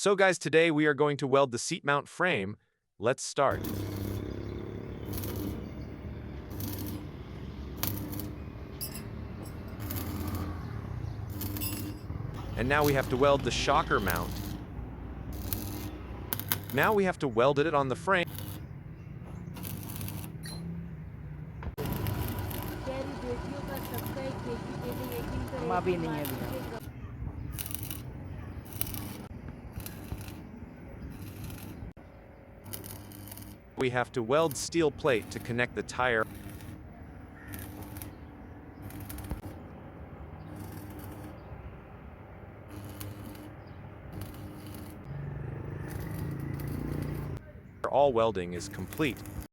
So guys, today we are going to weld the seat mount frame. Let's start. And now we have to weld the shocker mount. Now we have to weld it on the frame. हम अभी नहीं है अभी। We have to weld steel plate to connect the tire. All welding is complete.